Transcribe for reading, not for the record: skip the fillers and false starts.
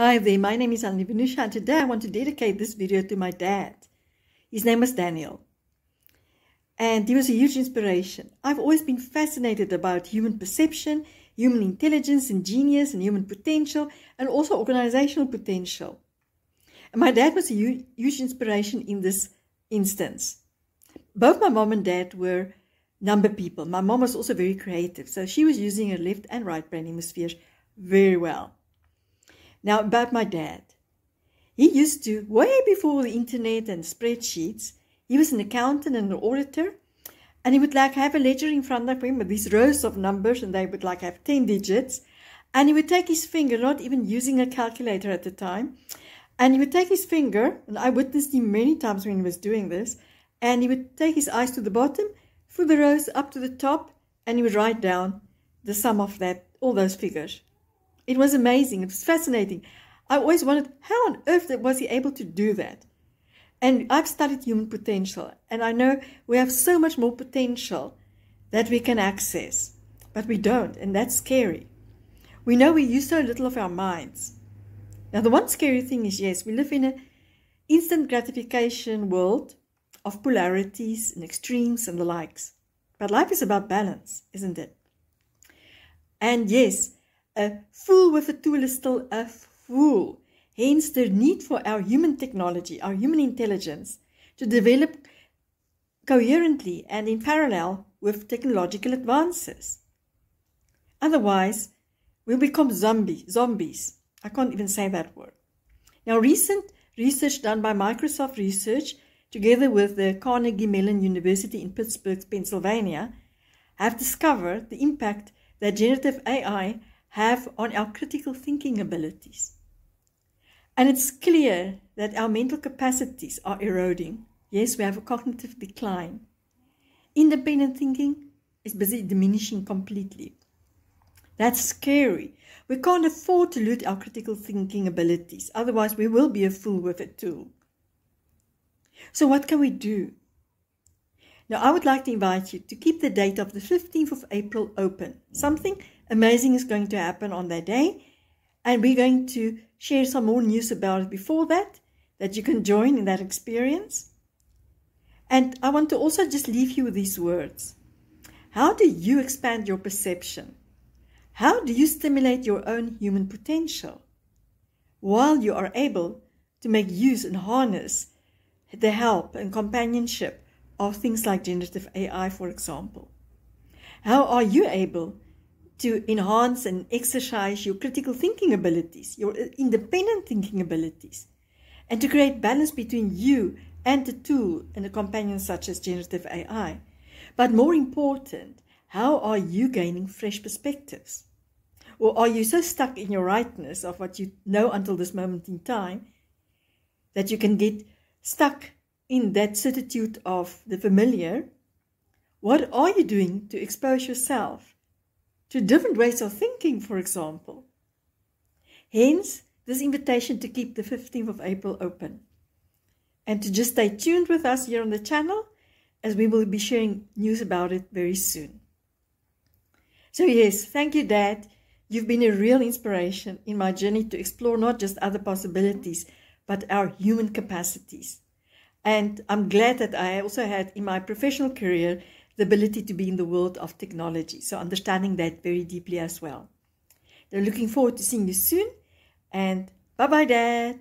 Hi there, my name is Annelie Venusia, and today I want to dedicate this video to my dad. His name was Daniel, and he was a huge inspiration. I've always been fascinated about human perception, human intelligence and genius and human potential, and also organizational potential. And my dad was a huge inspiration in this instance. Both my mom and dad were number people. My mom was also very creative, so she was using her left and right brain hemispheres very well. Now, about my dad. He used to, way before the internet and spreadsheets, he was an accountant and an auditor, and he would have a ledger in front of him with these rows of numbers, and they would have 10 digits, and he would take his finger, not even using a calculator at the time, and he would take his finger, and I witnessed him many times when he was doing this, and he would take his eyes to the bottom, through the rows up to the top, and he would write down the sum of all those figures. It was amazing. It was fascinating. I always wondered, how on earth was he able to do that? And I've studied human potential, and I know we have so much more potential that we can access, but we don't, and that's scary. We know we use so little of our minds. Now, the one scary thing is, yes, we live in an instant gratification world of polarities and extremes and the likes. But life is about balance, isn't it? And yes, a fool with a tool is still a fool. Hence the need for our human technology, our human intelligence, to develop coherently and in parallel with technological advances. Otherwise, we'll become zombies. I can't even say that word. Now, recent research done by Microsoft Research, together with the Carnegie Mellon University in Pittsburgh, Pennsylvania, have discovered the impact that generative AI have on our critical thinking abilities. And it's clear that our mental capacities are eroding. Yes, we have a cognitive decline. Independent thinking is busy diminishing completely. That's scary. We can't afford to lose our critical thinking abilities. Otherwise, we will be a fool with a tool. So what can we do? Now, I would like to invite you to keep the date of the 15th of April open. Something amazing is going to happen on that day, and we're going to share some more news about it before that you can join in that experience. And I want to also just leave you with these words. How do you expand your perception? How do you stimulate your own human potential while you are able to make use and harness the help and companionship of things like generative AI, for example? How are you able to enhance and exercise your critical thinking abilities, your independent thinking abilities, and to create balance between you and the tool and a companion such as generative AI? But more important, how are you gaining fresh perspectives? Or are you so stuck in your rightness of what you know until this moment in time that you can get stuck in that certitude of the familiar? What are you doing to expose yourself to different ways of thinking, for example? Hence, this invitation to keep the 15th of April open and to just stay tuned with us here on the channel, as we will be sharing news about it very soon. So yes, thank you, Dad. You've been a real inspiration in my journey to explore not just other possibilities, but our human capacities. And I'm glad that I also had in my professional career the ability to be in the world of technology. So understanding that very deeply as well. They're looking forward to seeing you soon. And bye-bye, Dad.